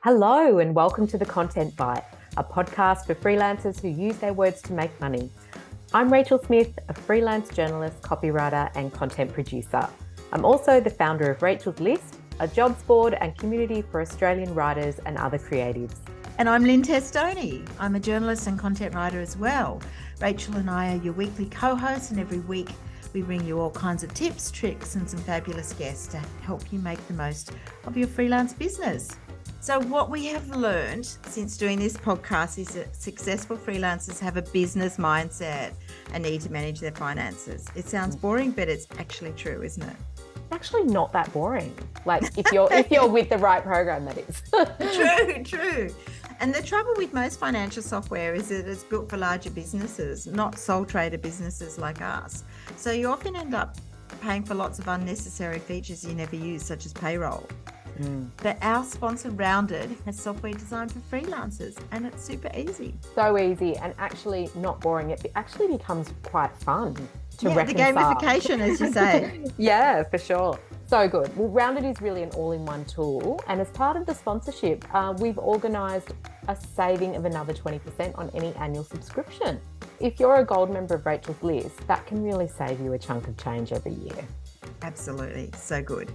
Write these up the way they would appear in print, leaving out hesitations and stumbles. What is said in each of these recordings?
Hello, and welcome to The Content Bite, a podcast for freelancers who use their words to make money. I'm Rachel Smith, a freelance journalist, copywriter, and content producer. I'm also the founder of Rachel's List, a jobs board and community for Australian writers and other creatives. And I'm Lynne Testoni. I'm a journalist and content writer as well. Rachel and I are your weekly co-hosts, and every week we bring you all kinds of tips, tricks, and some fabulous guests to help you make the most of your freelance business. So what we have learned since doing this podcast is that successful freelancers have a business mindset and need to manage their finances. It sounds boring, but it's actually true, isn't it? Actually not that boring. Like if you're with the right program, that is. True. And the trouble with most financial software is that it's built for larger businesses, not sole trader businesses like us. So you often end up paying for lots of unnecessary features you never use, such as payroll. But our sponsor Rounded has software designed for freelancers, and it's super easy. So easy and actually not boring. It actually becomes quite fun to reconcile. The gamification, as you say. Yeah, for sure. So good. Well, Rounded is really an all-in-one tool, and as part of the sponsorship, we've organised a saving of another 20% on any annual subscription. If you're a gold member of Rachel's List, that can really save you a chunk of change every year. Absolutely. So good.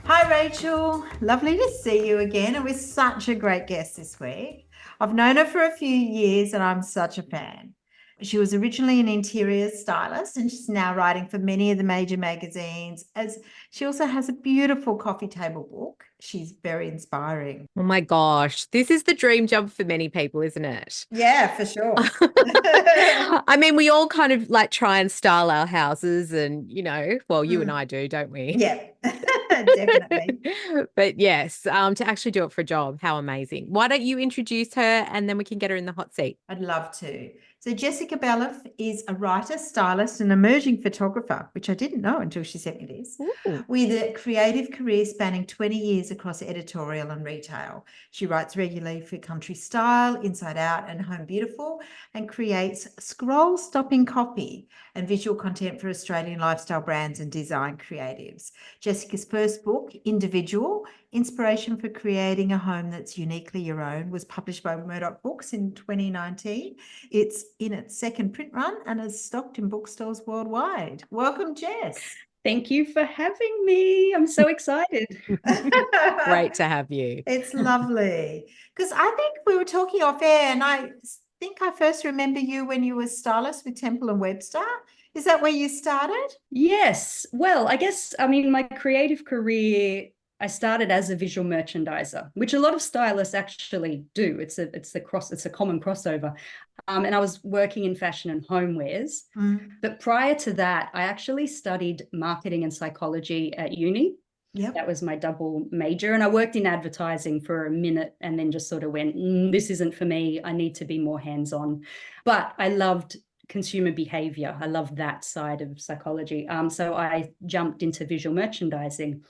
Hi, Rachel. Lovely to see you again, and with such a great guest this week. I've known her for a few years and I'm such a fan. She was originally an interior stylist and she's now writing for many of the major magazines, as she also has a beautiful coffee table book. She's very inspiring. Oh my gosh, this is the dream job for many people, isn't it? Yeah, for sure. I mean, we all kind of like try and style our houses and, you and I do, don't we? Yeah, definitely. But yes, to actually do it for a job, how amazing. Why don't you introduce her and then we can get her in the hot seat? I'd love to. So Jessica Bellef is a writer, stylist, and emerging photographer, which I didn't know until she sent me this, with a creative career spanning 20 years across editorial and retail. She writes regularly for Country Style, Inside Out, and Home Beautiful, and creates scroll-stopping copy and visual content for Australian lifestyle brands and design creatives. Jessica's first book, Enviable, Inspiration for Creating a Home That's Uniquely Your Own, was published by Murdoch Books in 2019. It's in its second print run and is stocked in bookstores worldwide. Welcome, Jess. Thank you for having me. I'm so excited. Great to have you. It's lovely. Because I think we were talking off air, and I think I first remember you when you were stylist with Temple and Webster. Is that where you started? Yes. Well, my creative career, I started as a visual merchandiser, which a lot of stylists actually do. It's a common crossover. And I was working in fashion and homewares. But prior to that, I actually studied marketing and psychology at uni. Yep. That was my double major. And I worked in advertising for a minute and then just sort of went, this isn't for me. I need to be more hands-on. But I loved consumer behavior. I love that side of psychology. So I jumped into visual merchandising.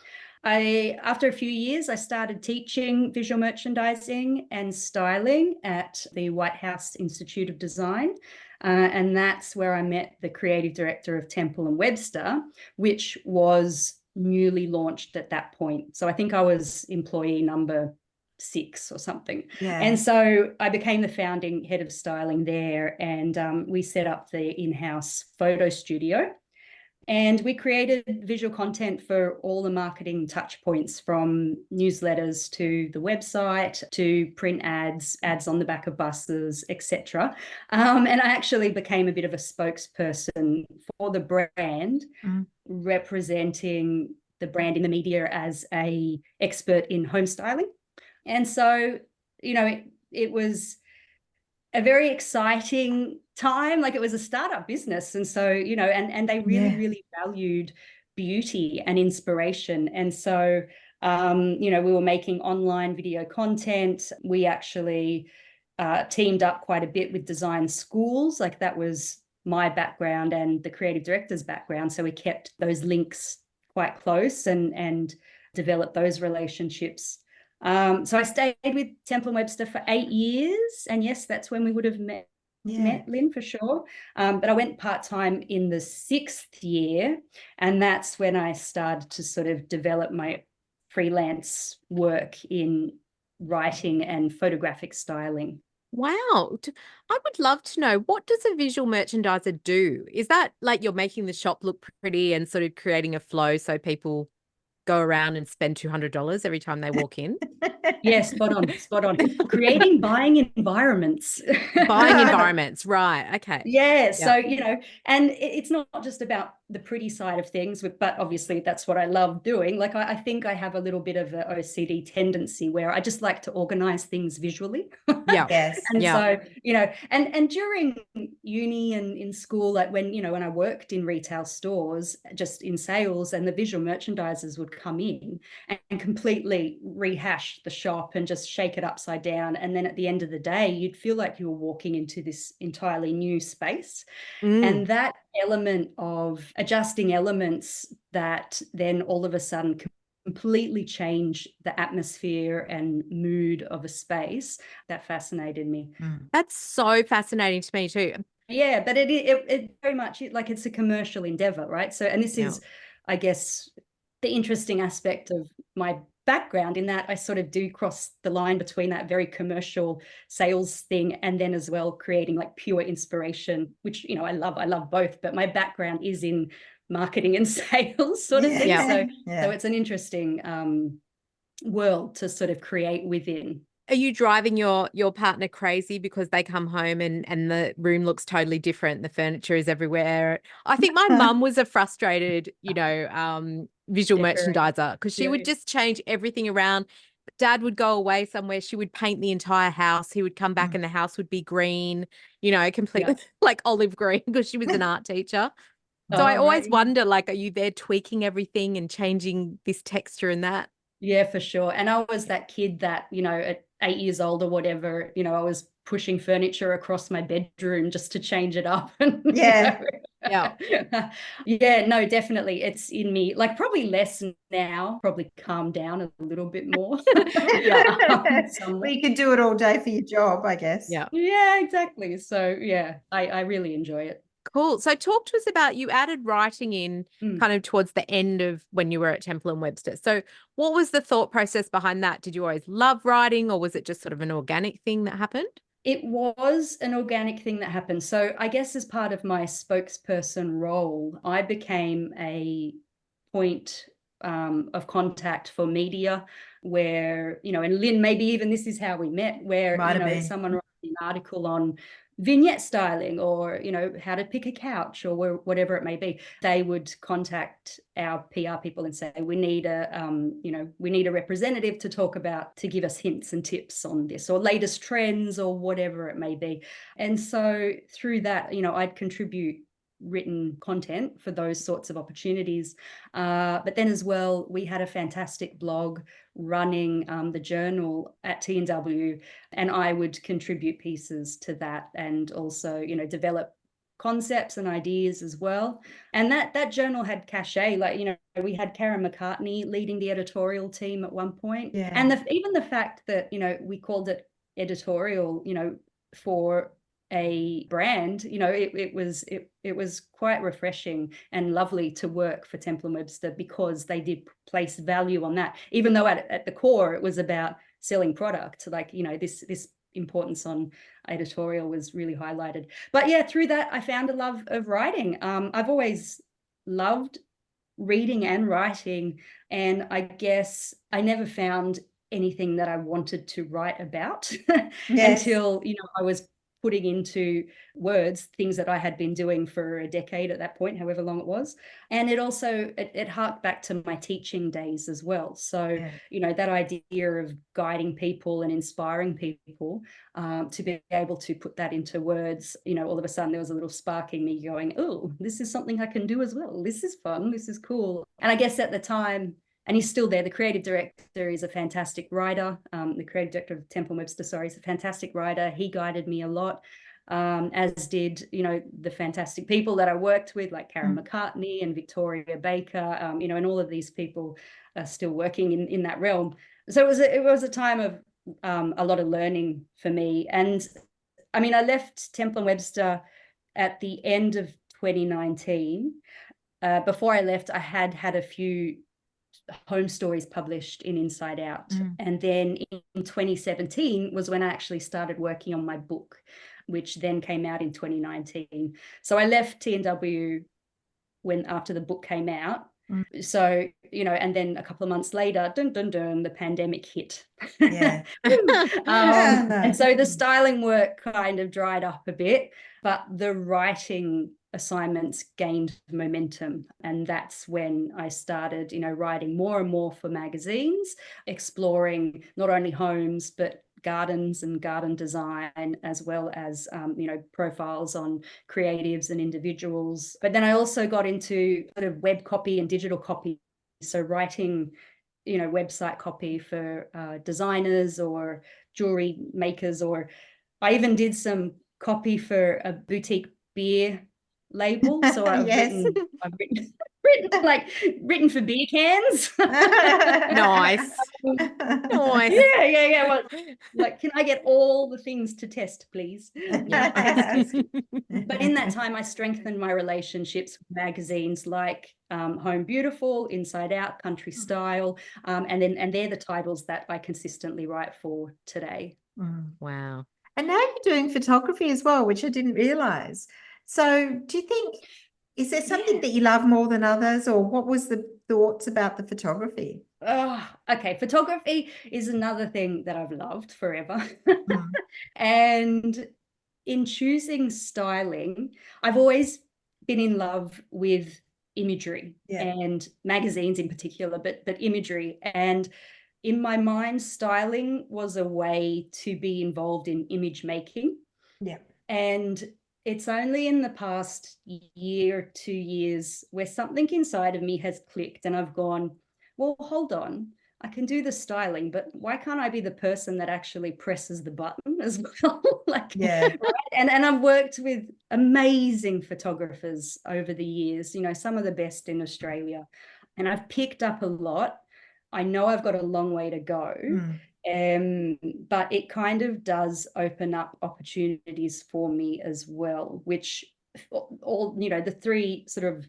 After a few years, I started teaching visual merchandising and styling at the White House Institute of Design. And that's where I met the creative director of Temple and Webster, which was newly launched at that point. So I think I was employee number 6 or something. Yeah. And so I became the founding head of styling there, and we set up the in-house photo studio. And we created visual content for all the marketing touch points, from newsletters to the website to print ads on the back of buses, etc. And I actually became a bit of a spokesperson for the brand, representing the brand in the media as an expert in home styling. And so, it was a very exciting time. Like, it was a startup business. And so, and they really valued beauty and inspiration. And so, we were making online video content. We actually teamed up quite a bit with design schools. Like, that was my background and the creative director's background. So we kept those links quite close and developed those relationships. So I stayed with Temple and Webster for 8 years. And yes, that's when we would have met met Lynne, for sure. But I went part-time in the 6th year, and that's when I started to sort of develop my freelance work in writing and photographic styling. Wow. I would love to know, what does a visual merchandiser do? Is that like you're making the shop look pretty and sort of creating a flow so people go around and spend $200 every time they walk in? Yes, spot on. Creating buying environments. Buying environments, right. Okay. Yeah. So, and it's not just about the pretty side of things, but obviously that's what I love doing. Like, I think I have a little bit of an OCD tendency where I just like to organize things visually. Yeah. Yes. And so, and during uni and in school, like when I worked in retail stores, just in sales, and the visual merchandisers would come in and completely rehash the shop and just shake it upside down. And then at the end of the day, you'd feel like you were walking into this entirely new space. And that element of adjusting elements that then all of a sudden completely change the atmosphere and mood of a space, that fascinated me. That's so fascinating to me too. Yeah, but it very much, like, it's a commercial endeavor, right? So, and this is, I guess, the interesting aspect of my background, in that I sort of do cross the line between that very commercial sales thing and then as well creating like pure inspiration, which, I love both, but my background is in marketing and sales sort of thing. Yeah. So it's an interesting world to sort of create within. Are you driving your partner crazy because they come home and the room looks totally different? The furniture is everywhere. I think my mum was a frustrated, visual merchandiser, because she would just change everything around. Dad would go away somewhere. She would paint the entire house. He would come back and the house would be green, completely like olive green, because she was an art teacher. So I always wonder, like, are you there tweaking everything and changing this texture and that? Yeah, for sure. And I was that kid that, at 8 years old or whatever, I was pushing furniture across my bedroom just to change it up. Yeah. Yeah, no, definitely. It's in me, like, probably less now, probably calm down a little bit more. Well, you could do it all day for your job, I guess. Yeah, exactly. So yeah, I really enjoy it. Cool. So talk to us about, you added writing in kind of towards the end of when you were at Temple and Webster. So what was the thought process behind that? Did you always love writing, or was it just sort of an organic thing that happened? It was an organic thing that happened. So I guess as part of my spokesperson role, I became a point of contact for media where, and Lynne, maybe even this is how we met, where, someone wrote an article on vignette styling, or how to pick a couch, or whatever it may be. They would contact our PR people and say, we need a representative to give us hints and tips on this, or latest trends, or whatever it may be. And so through that, I'd contribute written content for those sorts of opportunities. But then as well, we had a fantastic blog running the journal at T&W, and I would contribute pieces to that, and also, develop concepts and ideas as well. And that journal had cachet. Like, we had Karen McCartney leading the editorial team at one point. Yeah. And even the fact that, we called it editorial, for a brand, it was quite refreshing and lovely to work for Temple and Webster, because they did place value on that, even though at the core it was about selling product. Like, this importance on editorial was really highlighted. But yeah, through that I found a love of writing. I've always loved reading and writing, and I guess I never found anything that I wanted to write about until I was putting into words things that I had been doing for a decade at that point, however long it was. And it also, it harked back to my teaching days as well. So, that idea of guiding people and inspiring people, to be able to put that into words, all of a sudden there was a little spark in me going, oh, this is something I can do as well. This is fun. This is cool. And I guess at the time, and he's still there, the creative director is a fantastic writer. The creative director of Temple and Webster, is a fantastic writer. He guided me a lot, as did, the fantastic people that I worked with, like Karen McCartney and Victoria Baker, and all of these people are still working in that realm. So it was a time of a lot of learning for me. And I mean, I left Temple & Webster at the end of 2019. Before I left, I had a few home stories published in Inside Out. And then in 2017 was when I actually started working on my book, which then came out in 2019. So I left T&W after the book came out. So, and then a couple of months later, the pandemic hit. Yeah. And so the styling work kind of dried up a bit, but the writing assignments gained momentum. And that's when I started, writing more and more for magazines, exploring not only homes, but gardens and garden design, as well as, profiles on creatives and individuals. But then I also got into sort of web copy and digital copy. So writing, website copy for designers or jewelry makers, or I even did some copy for a boutique beer label. So I've written for beer cans. Nice. Nice. Yeah. Well, like, can I get all the things to test, please? But in that time, I strengthened my relationships with magazines like Home Beautiful, Inside Out, Country Style, and they're the titles that I consistently write for today. Wow. And now you're doing photography as well, which I didn't realize. So do you think, is there something that you love more than others, or what was the thoughts about the photography? Okay. Photography is another thing that I've loved forever. And in choosing styling, I've always been in love with imagery and magazines in particular, but imagery. And in my mind, styling was a way to be involved in image making. Yeah. And it's only in the past year, 2 years, where something inside of me has clicked and I've gone, well, hold on, I can do the styling, but why can't I be the person that actually presses the button as well? Right? And I've worked with amazing photographers over the years, some of the best in Australia, and I've picked up a lot. I know I've got a long way to go, but it kind of does open up opportunities for me as well, which all, the three sort of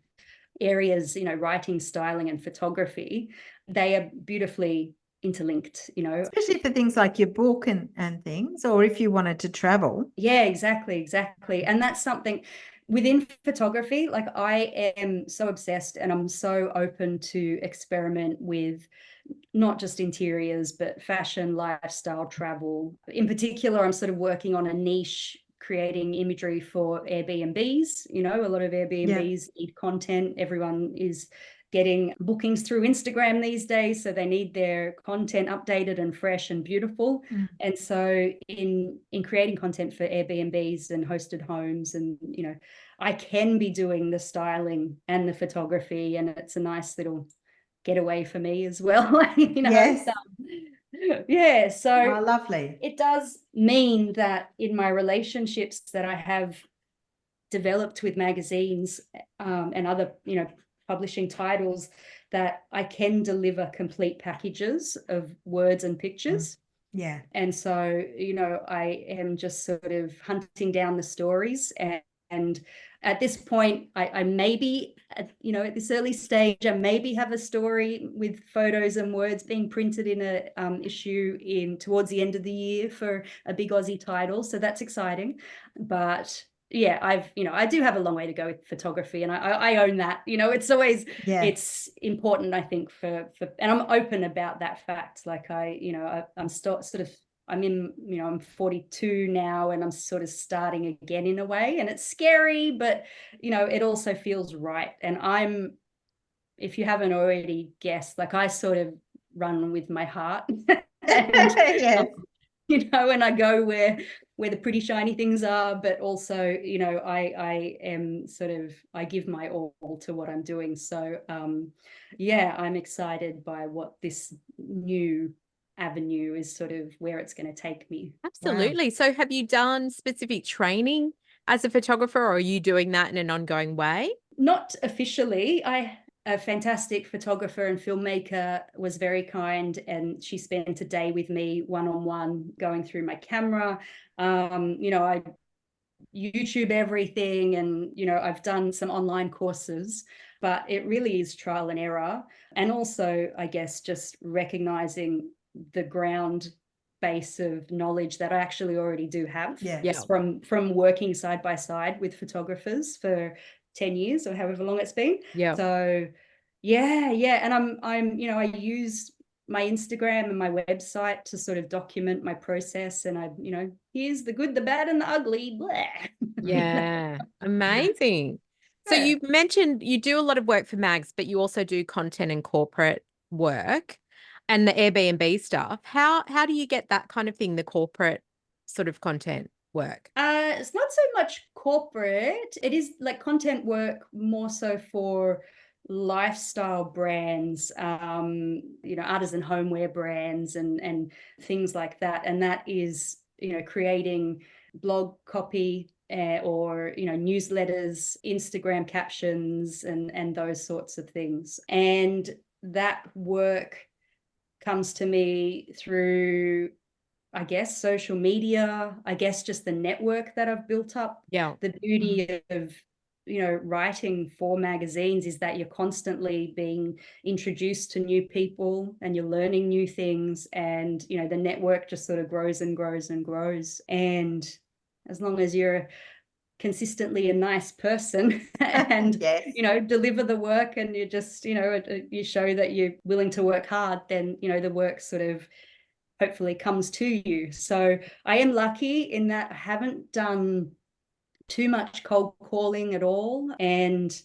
areas, writing, styling, and photography, they are beautifully interlinked, Especially for things like your book and things, or if you wanted to travel. Yeah, exactly. And that's something within photography, like I am so obsessed and I'm so open to experiment with not just interiors, but fashion, lifestyle, travel. In particular, I'm sort of working on a niche, creating imagery for Airbnbs. A lot of Airbnbs need content. Everyone is getting bookings through Instagram these days, so they need their content updated and fresh and beautiful. And so in creating content for Airbnbs and hosted homes, and I can be doing the styling and the photography, and it's a nice little getaway for me as well. Yes. So lovely. It does mean that in my relationships that I have developed with magazines and other publishing titles, that I can deliver complete packages of words and pictures. And so I am just sort of hunting down the stories, and at this point, I maybe, at this early stage, I maybe have a story with photos and words being printed in a issue towards the end of the year for a big Aussie title. So that's exciting. But yeah, I do have a long way to go with photography, and I own that. It's always, it's important, I think, for, and I'm open about that fact. Like I'm I'm 42 now, and I'm sort of starting again in a way, and it's scary, but it also feels right. And if you haven't already guessed, like I sort of run with my heart. And, and I go where the pretty shiny things are, but also, I am I give my all to what I'm doing. So, I'm excited by what this new avenue is, sort of where it's going to take me. Absolutely. Wow. So have you done specific training as a photographer, or are you doing that in an ongoing way? Not officially. I a fantastic photographer and filmmaker was very kind, and she spent a day with me one-on-one going through my camera. I YouTube everything, and I've done some online courses, but it really is trial and error. And also, I guess, just recognizing the ground base of knowledge that I actually already do have. Yeah. From working side by side with photographers for 10 years or however long it's been. Yeah. So yeah. And I use my Instagram and my website to sort of document my process, and here's the good, the bad, and the ugly. Blah. Yeah. Amazing. So Yeah. you mentioned you do a lot of work for mags, but you also do content and corporate work and the Airbnb stuff. How do you get that kind of thing, the corporate sort of content work? It's not so much corporate. It is like content work more so for lifestyle brands, artisan homeware brands and things like that. And that is, creating blog copy or newsletters, Instagram captions, and those sorts of things. And that work comes to me through, I guess, social media, I guess just the network that I've built up. Yeah. The beauty of, writing for magazines is that you're constantly being introduced to new people and you're learning new things, and, the network just sort of grows and grows and grows. And as long as you're consistently a nice person and, Yes. deliver the work, and you just, you show that you're willing to work hard, then, the work sort of hopefully comes to you. So I am lucky in that I haven't done too much cold calling at all. And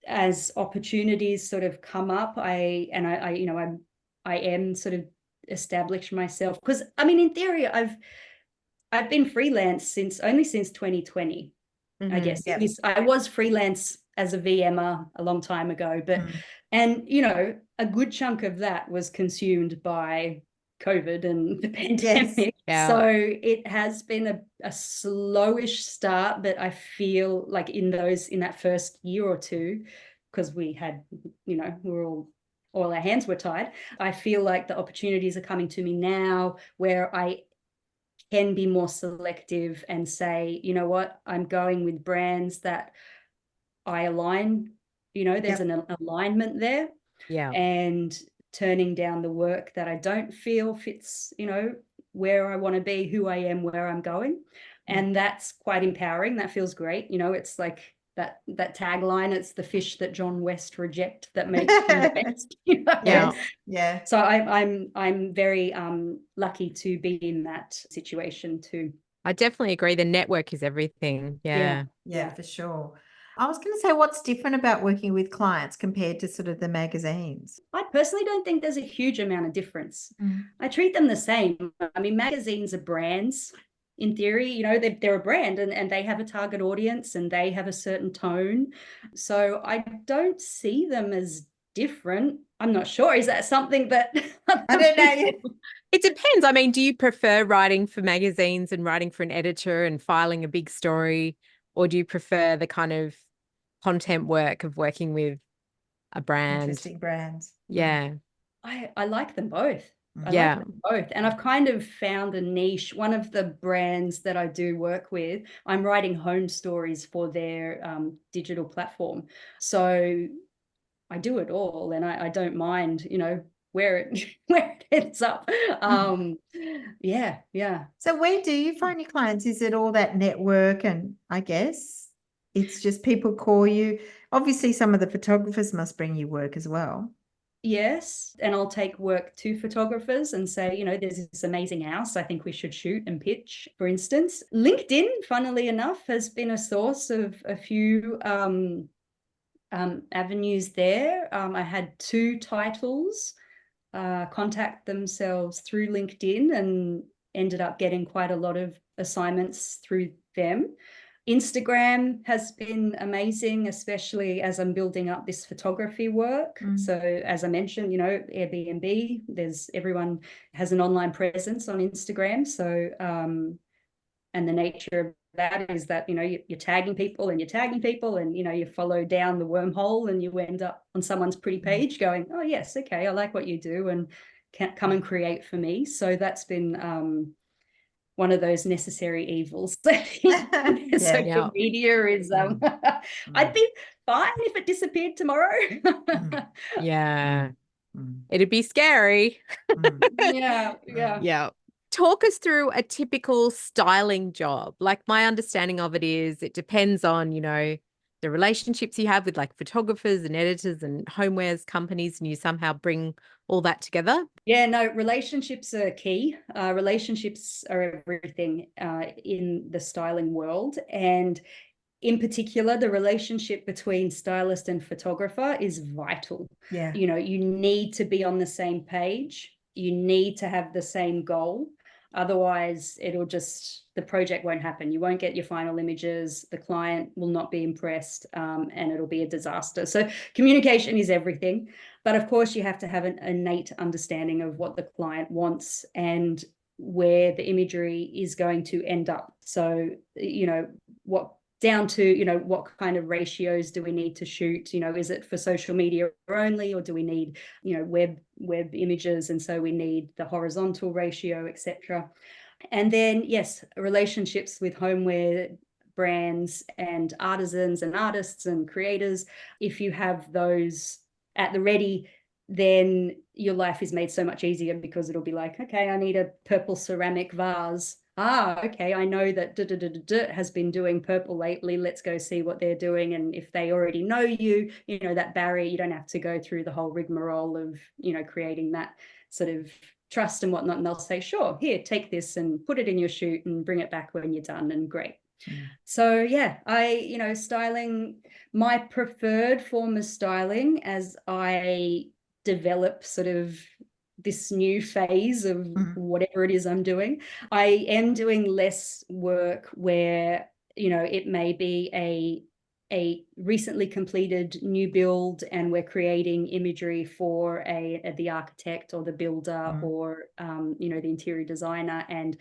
as opportunities sort of come up, I am sort of established myself, because in theory I've been freelance since 2020. I guess I was freelance as a VMer a long time ago, but and a good chunk of that was consumed by COVID and the pandemic. Yeah. So it has been a slowish start, but I feel like in that first year or two, because we had, we were all our hands were tied. I feel like the opportunities are coming to me now where I can be more selective and say, you know what, I'm going with brands that I align, there's an alignment there. Yeah. And turning down the work that I don't feel fits, where I want to be, who I am, where I'm going. And that's quite empowering. That feels great. It's like that tagline, it's the fish that John West reject that makes him best. Yeah. So I'm very lucky to be in that situation too. I definitely agree. The network is everything. Yeah, for sure. I was going to say, what's different about working with clients compared to sort of the magazines? I personally don't think there's a huge amount of difference. I treat them the same. Magazines are brands. In theory, they're a brand and they have a target audience and they have a certain tone. So I don't see them as different. I'm not sure. Is that something that I don't know. It depends. Do you prefer writing for magazines and writing for an editor and filing a big story, or do you prefer the kind of content work of working with a brand? Interesting brands. Yeah. I like them both. I Yeah. like them both. And I've kind of found a niche. One of the brands that I do work with, I'm writing home stories for their digital platform. So I do it all, and I don't mind, where it ends up. Yeah. So where do you find your clients? Is it all that network? And I guess it's just people call you. Obviously, some of the photographers must bring you work as well. Yes. And I'll take work to photographers and say, there's this amazing house I think we should shoot and pitch, for instance. LinkedIn, funnily enough, has been a source of a few avenues there. I had 2 titles contact themselves through LinkedIn and ended up getting quite a lot of assignments through them. Instagram has been amazing, especially as I'm building up this photography work. So as I mentioned, Airbnb, everyone has an online presence on Instagram. So, and the nature of that is that, you're tagging people and you're tagging people, and, you follow down the wormhole and you end up on someone's pretty page going, oh, yes, okay, I like what you do and can come and create for me. So that's been one of those necessary evils. Social media is, I'd be fine if it disappeared tomorrow. Yeah. It'd be scary. Yeah. Talk us through a typical styling job. Like, my understanding of it is it depends on, the relationships you have with like photographers and editors and homewares companies, and you somehow bring all that together. Yeah, no, relationships are key. Relationships are everything in the styling world. And in particular, the relationship between stylist and photographer is vital. Yeah. You need to be on the same page. You need to have the same goal. Otherwise, the project won't happen. You won't get your final images. The client will not be impressed, and it'll be a disaster. So communication is everything. But of course, you have to have an innate understanding of what the client wants and where the imagery is going to end up. So, what kind of ratios do we need to shoot? Is it for social media only, or do we need, web images? And so we need the horizontal ratio, etc. And then, yes, relationships with homeware brands and artisans and artists and creators. If you have those at the ready, then your life is made so much easier, because it'll be like, okay, I need a purple ceramic vase. Okay, I know that has been doing purple lately. Let's go see what they're doing. And if they already know you, that barrier, you don't have to go through the whole rigmarole of, creating that sort of trust and whatnot. And they'll say, sure, here, take this and put it in your shoot and bring it back when you're done, and great. So yeah, styling, my preferred form of styling as I develop sort of this new phase of whatever it is I'm doing. I am doing less work where, it may be a recently completed new build and we're creating imagery for the architect or the builder or, the interior designer, and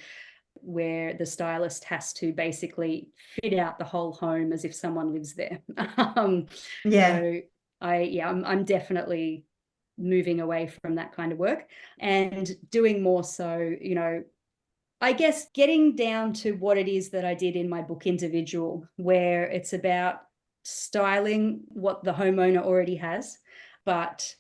where the stylist has to basically fit out the whole home as if someone lives there. So I'm definitely moving away from that kind of work and doing more so, I guess getting down to what it is that I did in my book Individual, where it's about styling what the homeowner already has, but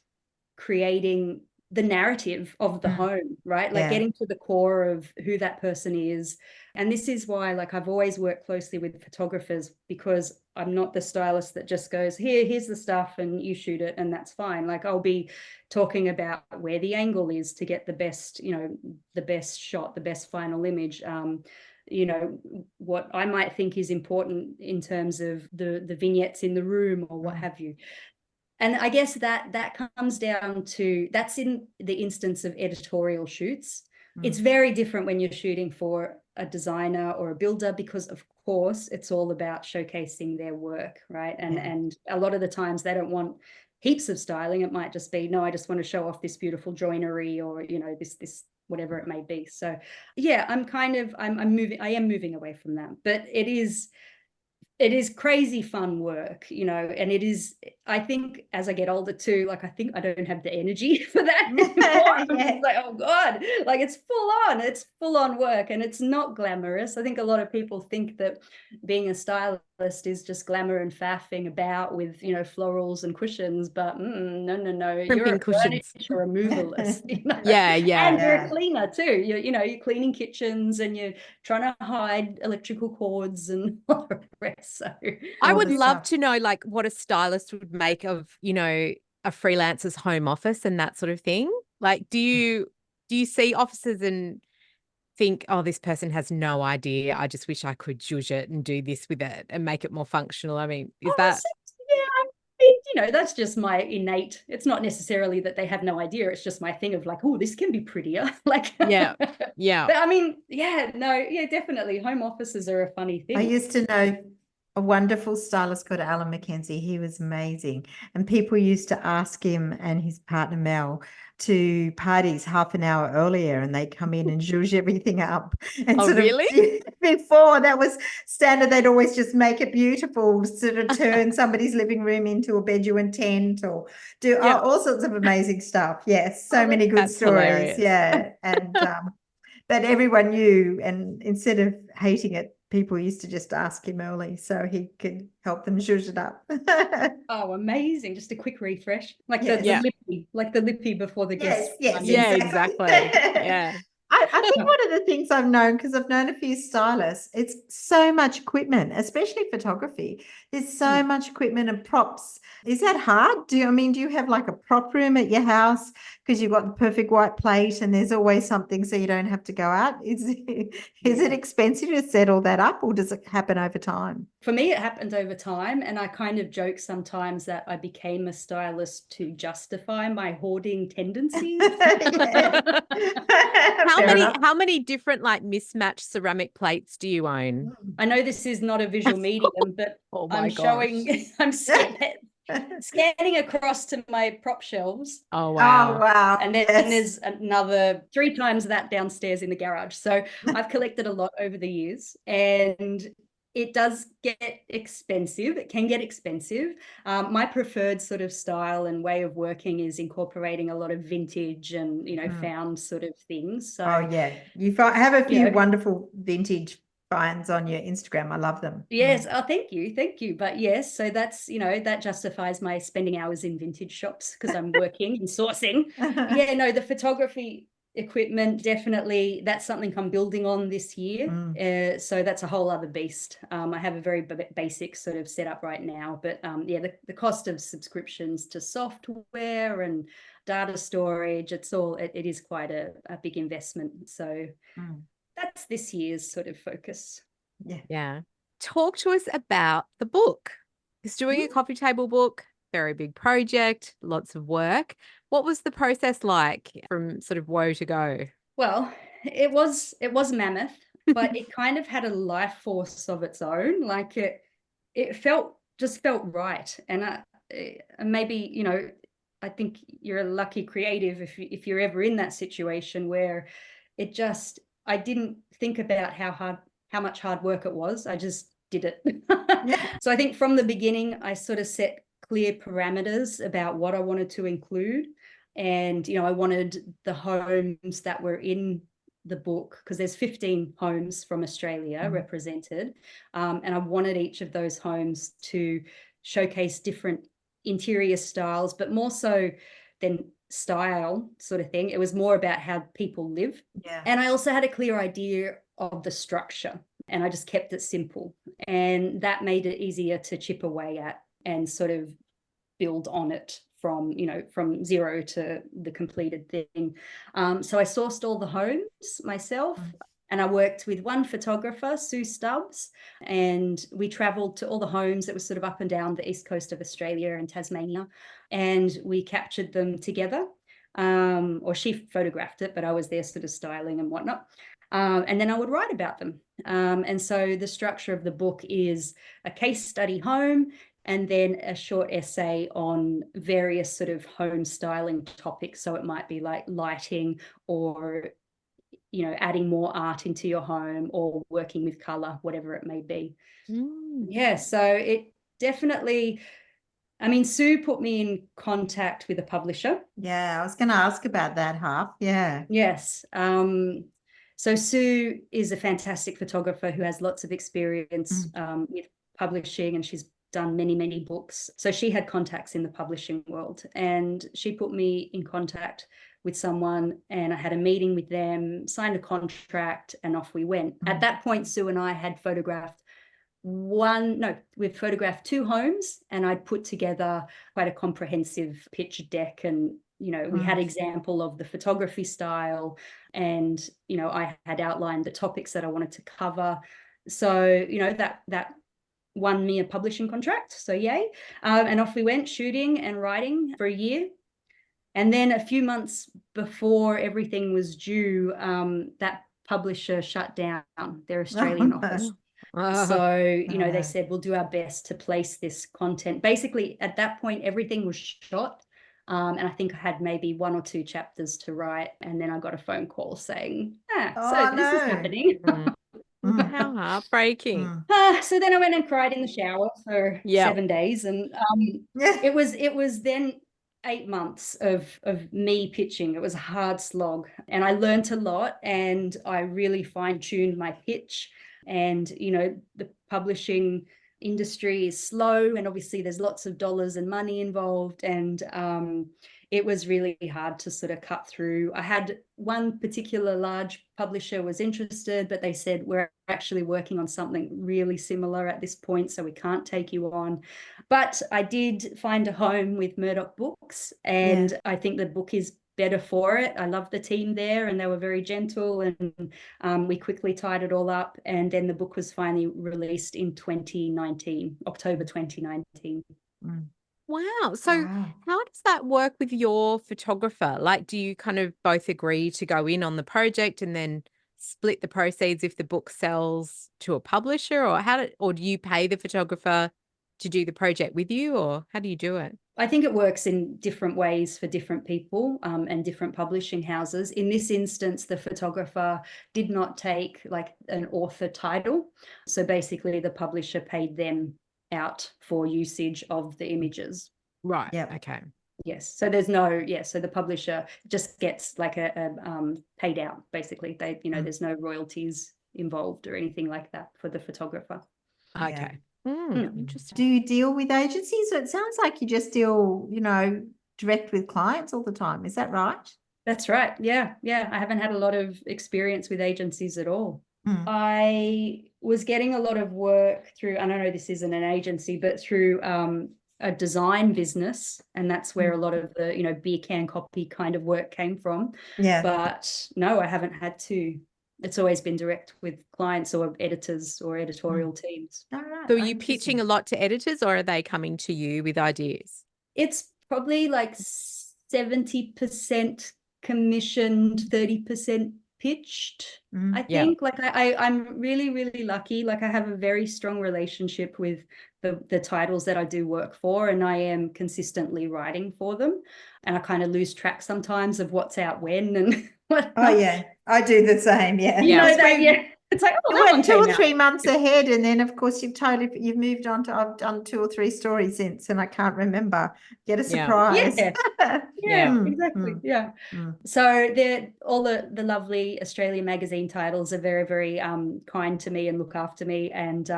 creating the narrative of the home, right? Like getting to the core of who that person is. And this is why, like, I've always worked closely with photographers, because I'm not the stylist that just goes, here's the stuff and you shoot it and that's fine. Like, I'll be talking about where the angle is to get the best, the best shot, the best final image. What I might think is important in terms of the vignettes in the room or what have you. And I guess that comes down to, that's in the instance of editorial shoots. It's very different when you're shooting for a designer or a builder, because of course it's all about showcasing their work, right? And a lot of the times they don't want heaps of styling. It might just be, no, I just want to show off this beautiful joinery, or, this whatever it may be. So yeah, I am moving away from that, but it is crazy fun work, and it is, I think as I get older too, like, I think I don't have the energy for that anymore. I'm like, oh God, like, it's full on work, and it's not glamorous. I think a lot of people think that being a stylist is just glamour and faffing about with, florals and cushions, but no, you're a furniture removalist, and you're a cleaner too. You're cleaning kitchens and you're trying to hide electrical cords and all the rest. So I would love to know, like, what a stylist would make of, a freelancer's home office and that sort of thing. Like, do you see offices and think, oh, this person has no idea, I just wish I could zhuzh it and do this with it and make it more functional? I mean, is that... that's just my innate, it's not necessarily that they have no idea, it's just my thing of like, oh, this can be prettier. Like, but I mean, definitely home offices are a funny thing. I used to know a wonderful stylist called Alan McKenzie. He was amazing. And people used to ask him and his partner Mel, to parties half an hour earlier, and they come in and zhuzh everything up. And Oh, sort really? of before that was standard, they'd always just make it beautiful, sort of turn somebody's living room into a bedouin tent, or do all sorts of amazing stuff. Yes, so many good That's stories. hilarious. Yeah, and but everyone knew, and instead of hating it, people used to just ask him early so he could help them zhuzh it up. Oh, amazing. Just a quick refresh. Like Yes. the lippy, like the lippy before the guests. Yes, Yeah, exactly. Yeah. I think one of the things I've known, because I've known a few stylists, it's so much equipment, especially photography. There's so much equipment and props. Is that hard? Do you have like a prop room at your house because you've got the perfect white plate and there's always something so you don't have to go out? Is it expensive to set all that up, or does it happen over time? For me, it happened over time, and I kind of joke sometimes that I became a stylist to justify my hoarding tendencies. How many different like mismatched ceramic plates do you own? I know this is not a visual medium, but Oh my I'm showing, I'm scanning across to my prop shelves. Oh wow. Oh wow. And then there's another 3 times that downstairs in the garage. So I've collected a lot over the years, and it does get expensive. It can get expensive. My preferred sort of style and way of working is incorporating a lot of vintage and, found sort of things. So, oh yeah, you have a few wonderful vintage finds on your Instagram. I love them. Yes. Oh, thank you. But yes, so that's, that justifies my spending hours in vintage shops because I'm working and sourcing. Yeah, no, the photography equipment, definitely, that's something I'm building on this year. So that's a whole other beast. I have a very basic sort of setup right now, but the cost of subscriptions to software and data storage, it is quite a big investment. So that's this year's sort of focus. Yeah. Talk to us about the book. It's doing a coffee table book, very big project, lots of work. What was the process like from sort of woe to go? Well, it was mammoth, but it kind of had a life force of its own. Like it felt right. And maybe, I think you're a lucky creative if you're ever in that situation where I didn't think about how much hard work it was. I just did it. So I think from the beginning, I sort of set clear parameters about what I wanted to include. And, I wanted the homes that were in the book, because there's 15 homes from Australia represented. And I wanted each of those homes to showcase different interior styles, but more so than style sort of thing. It was more about how people live. Yeah. And I also had a clear idea of the structure, and I just kept it simple. And that made it easier to chip away at and sort of build on it from zero to the completed thing. So I sourced all the homes myself, and I worked with one photographer, Sue Stubbs, and we traveled to all the homes that were sort of up and down the east coast of Australia and Tasmania, and we captured them together. Or she photographed it, but I was there sort of styling and whatnot. And then I would write about them. And so the structure of the book is a case study home, and then a short essay on various sort of home styling topics. So it might be like lighting, or, adding more art into your home, or working with color, whatever it may be. Yeah, so it definitely, Sue put me in contact with a publisher. Yeah, I was going to ask about that half. Yeah. Yes. So Sue is a fantastic photographer who has lots of experience with publishing, and she's done many, many books. So she had contacts in the publishing world, and she put me in contact with someone, and I had a meeting with them, signed a contract, and off we went. At that point, Sue and I had photographed we've photographed 2 homes, and I'd put together quite a comprehensive pitch deck, and we had example of the photography style, and I had outlined the topics that I wanted to cover. So that won me a publishing contract, so yay. And off we went, shooting and writing for a year. And then a few months before everything was due, that publisher shut down their Australian office. So, they said, we'll do our best to place this content. Basically, at that point, everything was shot. And I think I had maybe 1 or 2 chapters to write. And then I got a phone call saying, so Oh, this is no. happening. How heartbreaking. So then I went and cried in the shower for 7 days. And it was then 8 months of me pitching. It was a hard slog, and I learned a lot, and I really fine-tuned my pitch. And the publishing industry is slow, and obviously there's lots of dollars and money involved, and it was really hard to sort of cut through. I had one particular large publisher was interested, but they said, we're actually working on something really similar at this point, so we can't take you on. But I did find a home with Murdoch Books, and I think the book is better for it. I love the team there, and they were very gentle, and we quickly tied it all up. And then the book was finally released in 2019, October 2019. Wow. So how does that work with your photographer? Like, do you kind of both agree to go in on the project and then split the proceeds if the book sells to a publisher, or do you pay the photographer to do the project with you, or how do you do it? I think it works in different ways for different people and different publishing houses. In this instance, the photographer did not take like an author title. So basically the publisher paid them out for usage of the images. Right. Yeah. Okay. Yes. So there's so the publisher just gets like a paid out, basically. They, there's no royalties involved or anything like that for the photographer. Okay. Interesting. Do you deal with agencies? So it sounds like you just deal, direct with clients all the time. Is that right? That's right. Yeah. I haven't had a lot of experience with agencies at all. I was getting a lot of work through, I don't know, this isn't an agency, but through a design business. And that's where a lot of the, beer can copy kind of work came from. Yeah. But no, I haven't had to. It's always been direct with clients or editors or editorial teams. All right. So are you pitching a lot to editors, or are they coming to you with ideas? It's probably like 70% commissioned, 30% pitched. I think like I'm really, really lucky. Like I have a very strong relationship with the titles that I do work for, and I am consistently writing for them. And I kind of lose track sometimes of what's out when and what. Oh yeah, I do the same. Yeah, It's like, it went 2 or 3 months ahead, and then of course you've moved on to, I've done 2 or 3 stories since, and I can't remember. Get a surprise. Exactly. So they're all the lovely Australian magazine titles are very, very kind to me and look after me, and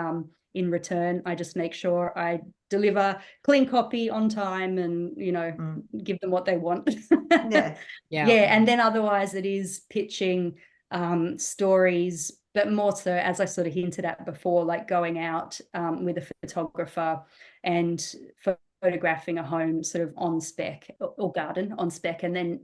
in return I just make sure I deliver clean copy on time and give them what they want. And then otherwise it is pitching stories, but more so, as I sort of hinted at before, like going out with a photographer and photographing a home sort of on spec or garden on spec, and then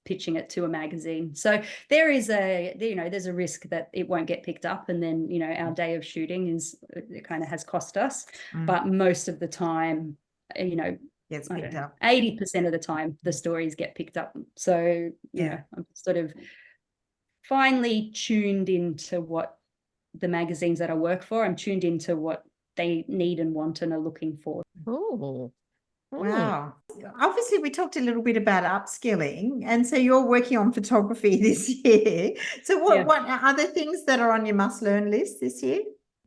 pitching it to a magazine. So there's a risk that it won't get picked up, and then our day of shooting it kind of has cost us. But most of the time, gets picked up. 80% of the time the stories get picked up. So I'm sort of finally tuned into what the magazines that I work for, I'm tuned into what they need and want and are looking for. Wow. Obviously, we talked a little bit about upskilling, and so you're working on photography this year. So what are there things that are on your must-learn list this year?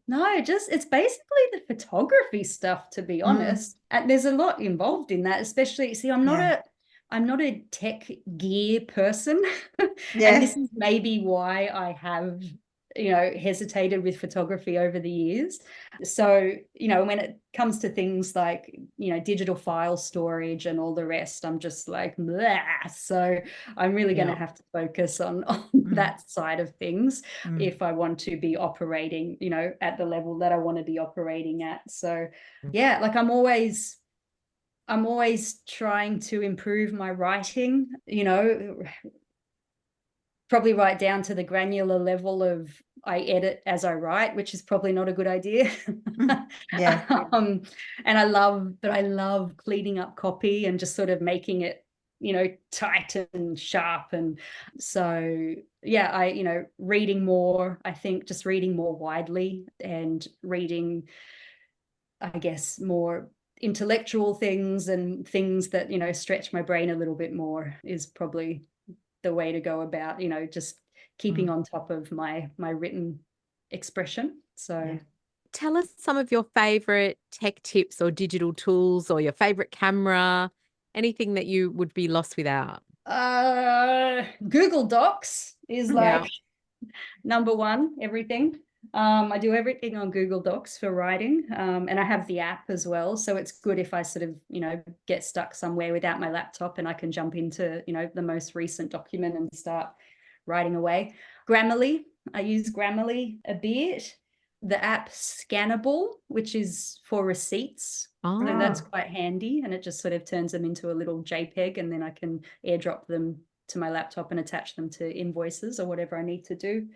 No, it's basically the photography stuff, to be honest. And there's a lot involved in that, especially, I'm not a tech gear person. And this is maybe why I have hesitated with photography over the years. So when it comes to things like digital file storage and all the rest, I'm just like blah. So I'm really going to have to focus on that side of things if I want to be operating at the level that I want to be operating at. So like I'm always trying to improve my writing, probably right down to the granular level of I edit as I write, which is probably not a good idea. And I love cleaning up copy and just sort of making it, tight and sharp. And so, reading more, I think just reading more widely and reading, I guess, more intellectual things and things that, you know, stretch my brain a little bit more is probably the way to go about, you know, just keeping on top of my written expression. So tell us some of your favorite tech tips or digital tools, or your favorite camera, anything that you would be lost without. Google Docs is like number one, everything. I do everything on Google Docs for writing, and I have the app as well. So it's good if I sort of, you know, get stuck somewhere without my laptop and I can jump into, you know, the most recent document and start writing away. Grammarly, I use Grammarly a bit. The app Scannable, which is for receipts. So that's quite handy, and it just sort of turns them into a little JPEG, and then I can airdrop them to my laptop and attach them to invoices or whatever I need to do.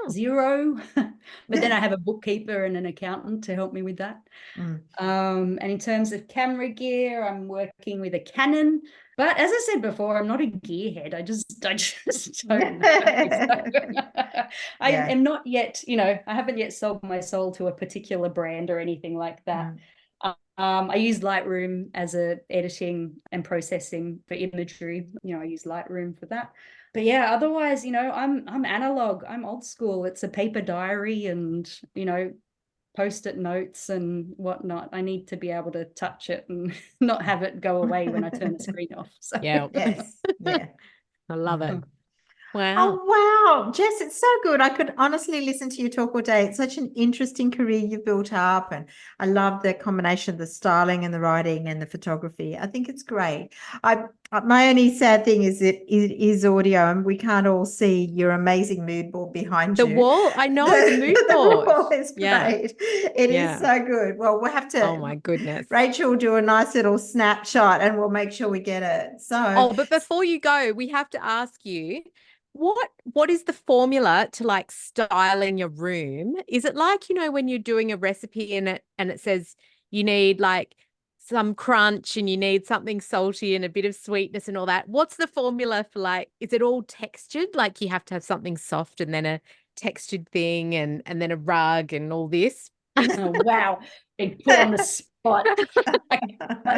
Xero, but then I have a bookkeeper and an accountant to help me with that. And in terms of camera gear, I'm working with a Canon, but as I said before, I'm not a gearhead. I just don't know. I am not yet, you know, I haven't yet sold my soul to a particular brand or anything like that. I use Lightroom as a editing and processing for imagery. You know, I use Lightroom for that. But yeah, otherwise, you know, I'm analog. I'm old school. It's a paper diary and, you know, Post-it notes and whatnot. I need to be able to touch it and not have it go away when I turn the screen off. So I love it. Wow. Oh, wow. Jess, it's so good. I could honestly listen to you talk all day. It's such an interesting career you've built up. And I love the combination of the styling and the writing and the photography. I think it's great. My only sad thing is it is audio, and we can't all see your amazing mood board behind you. The wall, I know, the mood board. The wall is great. It is so good. Well, we'll have to. Oh my goodness. Rachel will do a nice little snapshot and we'll make sure we get it. So. But before you go, we have to ask you, what is the formula to like styling your room? Is it like, you know, when you're doing a recipe and it says you need like some crunch and you need something salty and a bit of sweetness and all that? What's the formula for, like, is it all textured? Like you have to have something soft and then a textured thing and then a rug and all this? Oh, wow. Being put on the spot.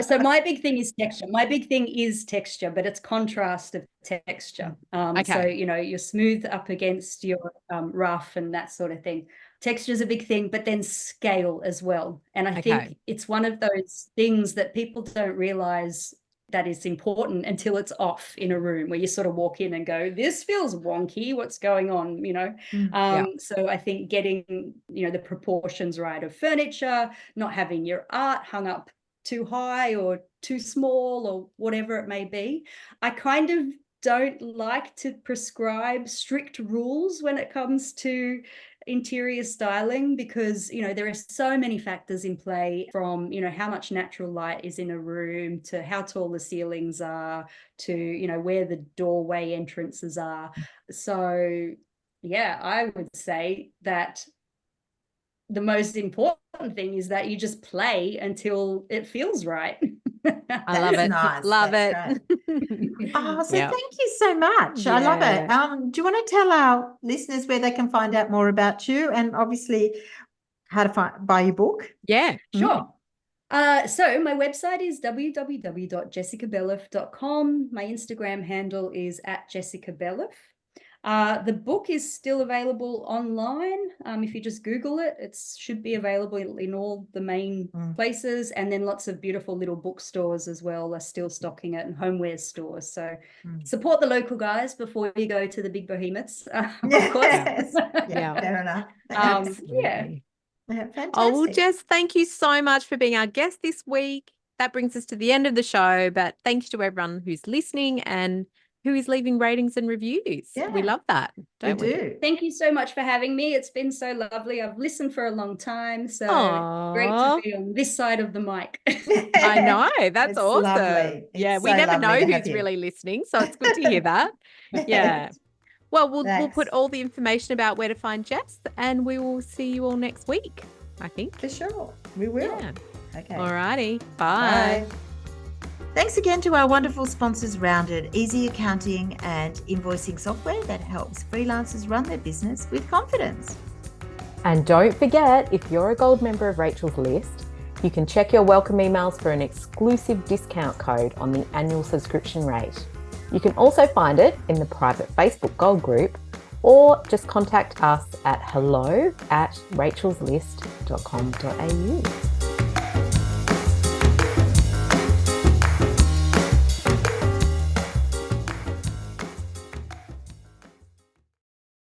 So my big thing is texture. My big thing is texture, but it's contrast of texture. So, you know, you're smooth up against your rough and that sort of thing. Texture is a big thing, but then scale as well. And I think it's one of those things that people don't realize that is important until it's off in a room, where you sort of walk in and go, this feels wonky, what's going on, you know? So I think getting, you know, the proportions right of furniture, not having your art hung up too high or too small or whatever it may be. I kind of don't like to prescribe strict rules when it comes to interior styling, because, you know, there are so many factors in play, from, you know, how much natural light is in a room to how tall the ceilings are to, you know, where the doorway entrances are. So yeah, I would say that the most important thing is that you just play until it feels right. I love it. Nice. Love That's it. Thank you so much. I love it. Do you want to tell our listeners where they can find out more about you, and obviously how to buy your book? Yeah, sure. So my website is www.jessicabellef.com. My Instagram handle is @JessicaBellef. The book is still available online. If you just Google it, it should be available in all the main places. And then lots of beautiful little bookstores as well are still stocking it, and homeware stores. So support the local guys before you go to the big behemoths, of course. Fair enough. Fantastic. Oh, well, Jess, thank you so much for being our guest this week. That brings us to the end of the show, but thank you to everyone who's listening and who is leaving ratings and reviews. We love that, don't we? Thank you so much for having me. It's been so lovely. I've listened for a long time, so great to be on this side of the mic. I know, that's It's awesome. lovely. Yeah, It's we so never know lovely to have who's you. really listening, so it's good to hear that. Yeah. Well, we'll put all the information about where to find Jess, and we will see you all next week, I think. For sure. We will. Yeah. Okay. All righty. Bye. Thanks again to our wonderful sponsors, Rounded, easy accounting and invoicing software that helps freelancers run their business with confidence. And don't forget, if you're a gold member of Rachel's list, You can check your welcome emails for an exclusive discount code on the annual subscription rate. You can also find it in the private Facebook Gold group, or just contact us at hello@rachelslist.com.au.